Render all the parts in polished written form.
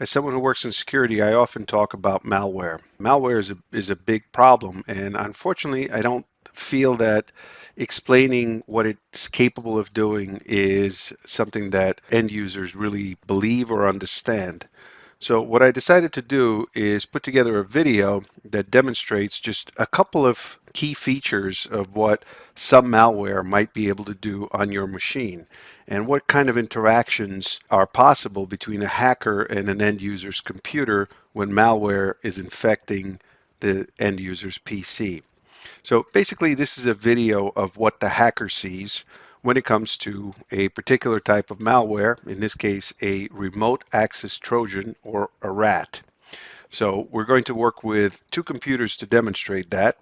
As someone who works in security, I often talk about malware. Malware is a big problem, and unfortunately, I don't feel that explaining what it's capable of doing is something that end users really believe or understand. So what I decided to do is put together a video that demonstrates just a couple of key features of what some malware might be able to do on your machine and what kind of interactions are possible between a hacker and an end user's computer when malware is infecting the end user's PC. So basically, this is a video of what the hacker sees when it comes to a particular type of malware, in this case, a remote access Trojan or a rat. So we're going to work with two computers to demonstrate that.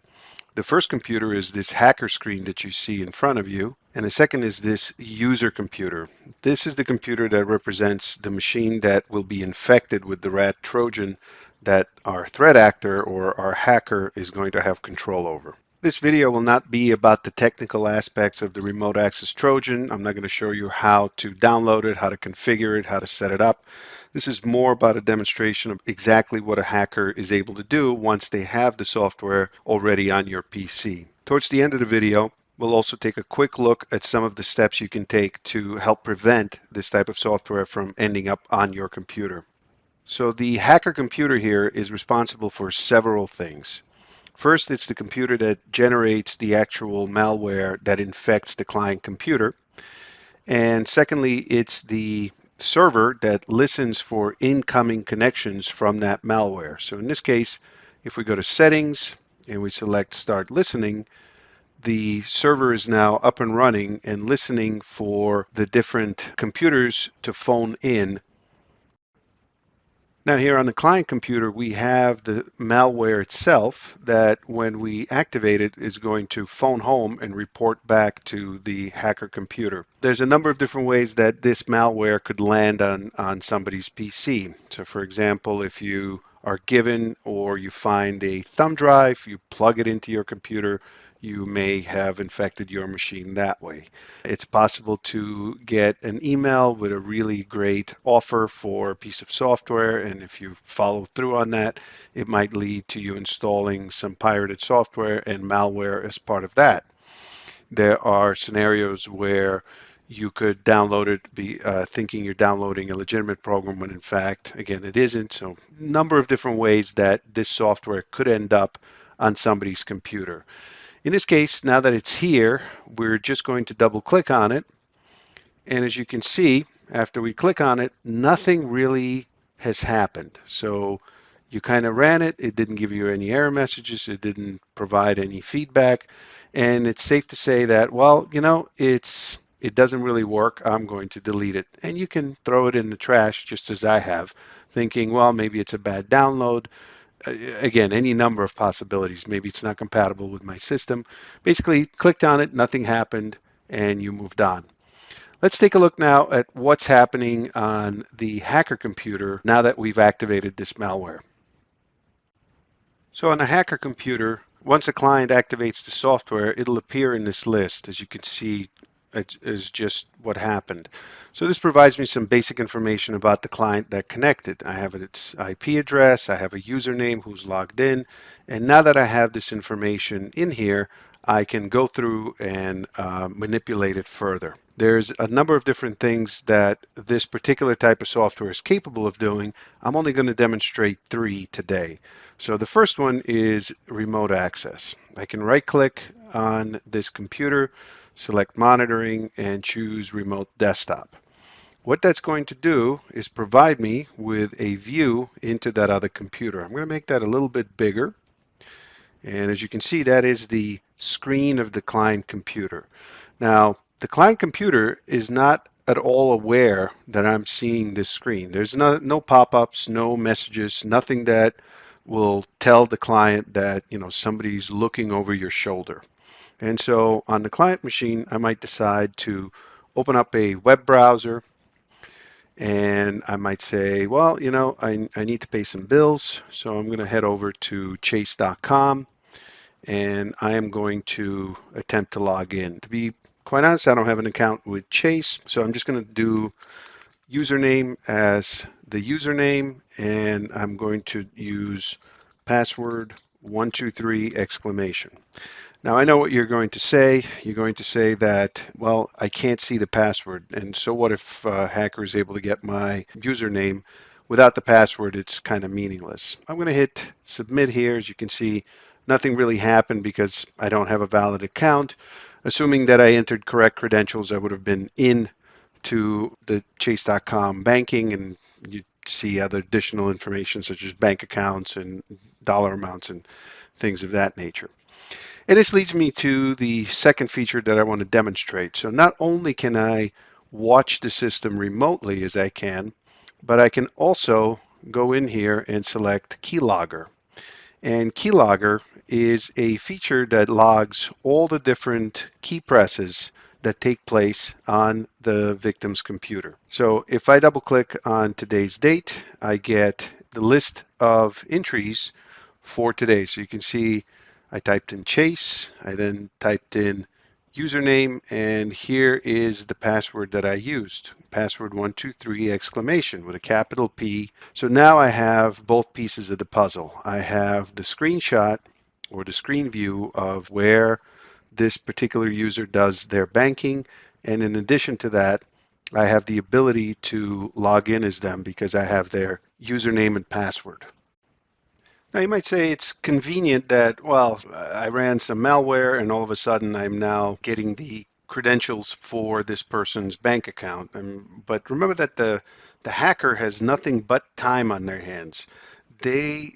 The first computer is this hacker screen that you see in front of you, and the second is this user computer. This is the computer that represents the machine that will be infected with the rat Trojan that our threat actor or our hacker is going to have control over. This video will not be about the technical aspects of the remote access Trojan. I'm not going to show you how to download it, how to configure it, how to set it up. This is more about a demonstration of exactly what a hacker is able to do once they have the software already on your PC. Towards the end of the video, we'll also take a quick look at some of the steps you can take to help prevent this type of software from ending up on your computer. So the hacker computer here is responsible for several things. First, it's the computer that generates the actual malware that infects the client computer. And secondly, it's the server that listens for incoming connections from that malware. So in this case, if we go to settings and we select start listening, the server is now up and running and listening for the different computers to phone in. Now here on the client computer, we have the malware itself that when we activate it is going to phone home and report back to the hacker computer. There's a number of different ways that this malware could land on somebody's PC. So for example, if you are given or you find a thumb drive, you plug it into your computer, you may have infected your machine that way. It's possible to get an email with a really great offer for a piece of software, and if you follow through on that, it might lead to you installing some pirated software and malware as part of that. There are scenarios where you could download it, thinking you're downloading a legitimate program when in fact, again, it isn't. So a number of different ways that this software could end up on somebody's computer. In this case, now that it's here, we're just going to double click on it. And as you can see, after we click on it, nothing really has happened. So you kind of ran it. It didn't give you any error messages. It didn't provide any feedback. And it's safe to say that, well, it doesn't really work. I'm going to delete it. And you can throw it in the trash just as I have, thinking, well, maybe it's a bad download. Again, any number of possibilities. Maybe it's not compatible with my system. Basically, clicked on it, nothing happened, and you moved on. Let's take a look now at what's happening on the hacker computer now that we've activated this malware. So on a hacker computer, once a client activates the software, it'll appear in this list. As you can see, it is just what happened. So this provides me some basic information about the client that connected. I have its IP address, I have a username who's logged in, and now that I have this information in here, I can go through and manipulate it further. There's a number of different things that this particular type of software is capable of doing. I'm only going to demonstrate 3 today. So the first one is remote access. I can right-click on this computer, select monitoring, and choose remote desktop. What that's going to do is provide me with a view into that other computer. I'm going to make that a little bit bigger. And as you can see, that is the screen of the client computer. Now, the client computer is not at all aware that I'm seeing this screen. There's no pop-ups, no messages, nothing that will tell the client that somebody's looking over your shoulder. And so on the client machine, I might decide to open up a web browser, and I might say, well, I need to pay some bills, so I'm going to head over to chase.com, and I am going to attempt to log in. To be quite honest, I don't have an account with Chase, so I'm just going to do username as the username, and I'm going to use password 123 exclamation. Now I know what you're going to say. You're going to say that, well, I can't see the password. And so what if a hacker is able to get my username without the password? It's kind of meaningless. I'm going to hit submit here. As you can see, nothing really happened because I don't have a valid account. Assuming that I entered correct credentials, I would have been in to the chase.com banking, and you see other additional information such as bank accounts and dollar amounts and things of that nature. And this leads me to the second feature that I want to demonstrate. So not only can I watch the system remotely as I can, but I can also go in here and select Keylogger. And Keylogger is a feature that logs all the different key presses that take place on the victim's computer. So if I double click on today's date, I get the list of entries for today. So you can see I typed in Chase, I then typed in username, and here is the password that I used. Password 123 exclamation with a capital P. So now I have both pieces of the puzzle. I have the screenshot or the screen view of where this particular user does their banking. And in addition to that, I have the ability to log in as them because I have their username and password. Now you might say it's convenient that, well, I ran some malware and all of a sudden I'm now getting the credentials for this person's bank account. But remember that the hacker has nothing but time on their hands. They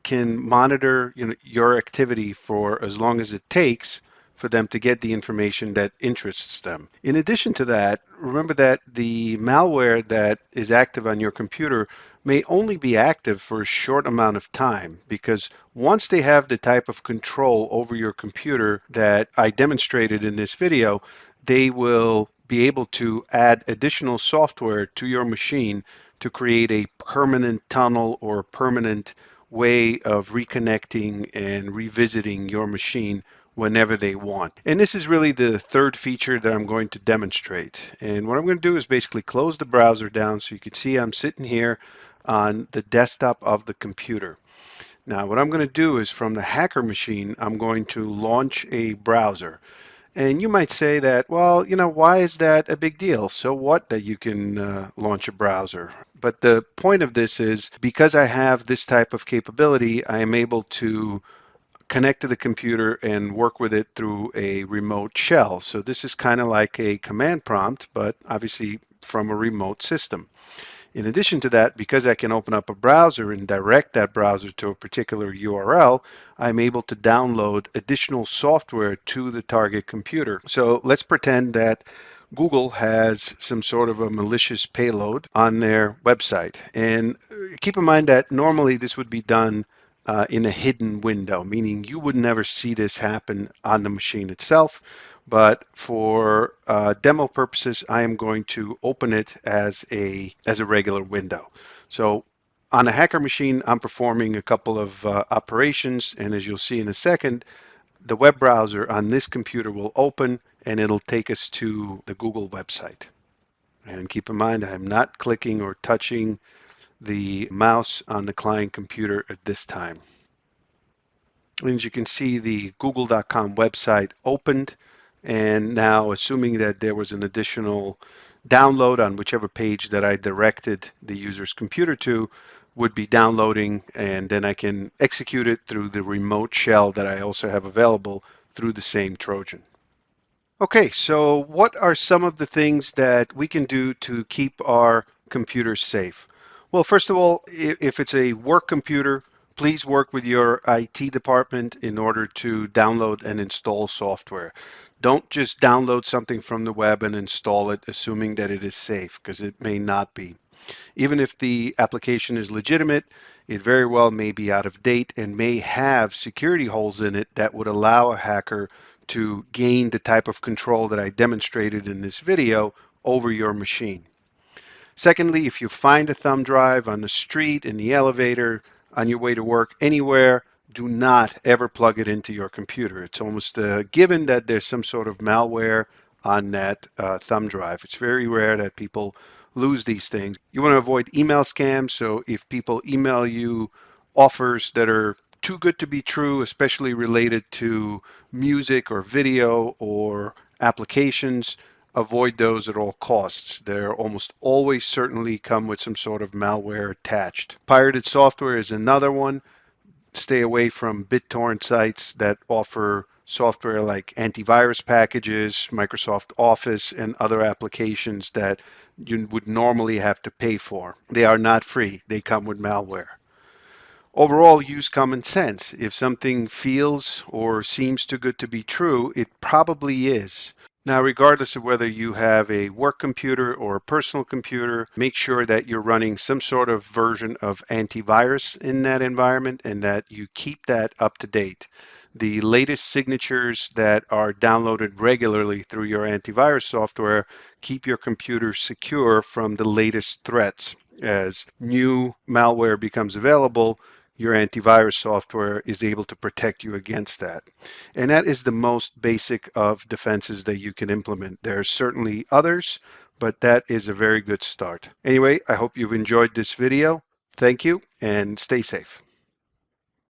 can monitor, your activity for as long as it takes for them to get the information that interests them. In addition to that, remember that the malware that is active on your computer may only be active for a short amount of time, because once they have the type of control over your computer that I demonstrated in this video, they will be able to add additional software to your machine to create a permanent tunnel or permanent way of reconnecting and revisiting your machine whenever they want. And this is really the third feature that I'm going to demonstrate. And what I'm going to do is basically close the browser down so you can see I'm sitting here on the desktop of the computer. Now what I'm going to do is from the hacker machine, I'm going to launch a browser. And you might say that, well, why is that a big deal? So what that you can launch a browser? But the point of this is because I have this type of capability, I am able to connect to the computer and work with it through a remote shell. So this is kind of like a command prompt, but obviously from a remote system. In addition to that, because I can open up a browser and direct that browser to a particular URL, I'm able to download additional software to the target computer. So let's pretend that Google has some sort of a malicious payload on their website. And keep in mind that normally this would be done in a hidden window, meaning you would never see this happen on the machine itself. But for demo purposes, I am going to open it as a regular window. So on a hacker machine, I'm performing a couple of operations, and as you'll see in a second, the web browser on this computer will open and it'll take us to the Google website. And keep in mind, I'm not clicking or touching the mouse on the client computer at this time. And as you can see, the google.com website opened, and now assuming that there was an additional download on whichever page that I directed the user's computer to would be downloading, and then I can execute it through the remote shell that I also have available through the same Trojan. Okay, so what are some of the things that we can do to keep our computers safe? Well, first of all, if it's a work computer, please work with your IT department in order to download and install software. Don't just download something from the web and install it assuming that it is safe, because it may not be. Even if the application is legitimate, it very well may be out of date and may have security holes in it that would allow a hacker to gain the type of control that I demonstrated in this video over your machine. Secondly, if you find a thumb drive on the street, in the elevator, on your way to work, anywhere, do not ever plug it into your computer. It's almost a given that there's some sort of malware on that thumb drive. It's very rare that people lose these things. You want to avoid email scams. So if people email you offers that are too good to be true, especially related to music or video or applications, avoid those at all costs. They're almost always certainly come with some sort of malware attached. Pirated software is another one. Stay away from BitTorrent sites that offer software like antivirus packages, Microsoft Office, and other applications that you would normally have to pay for. They are not free. They come with malware. Overall, use common sense. If something feels or seems too good to be true, it probably is. Now, regardless of whether you have a work computer or a personal computer, make sure that you're running some sort of version of antivirus in that environment and that you keep that up to date. The latest signatures that are downloaded regularly through your antivirus software keep your computer secure from the latest threats. As new malware becomes available, your antivirus software is able to protect you against that. And that is the most basic of defenses that you can implement. There are certainly others, but that is a very good start. Anyway, I hope you've enjoyed this video. Thank you and stay safe.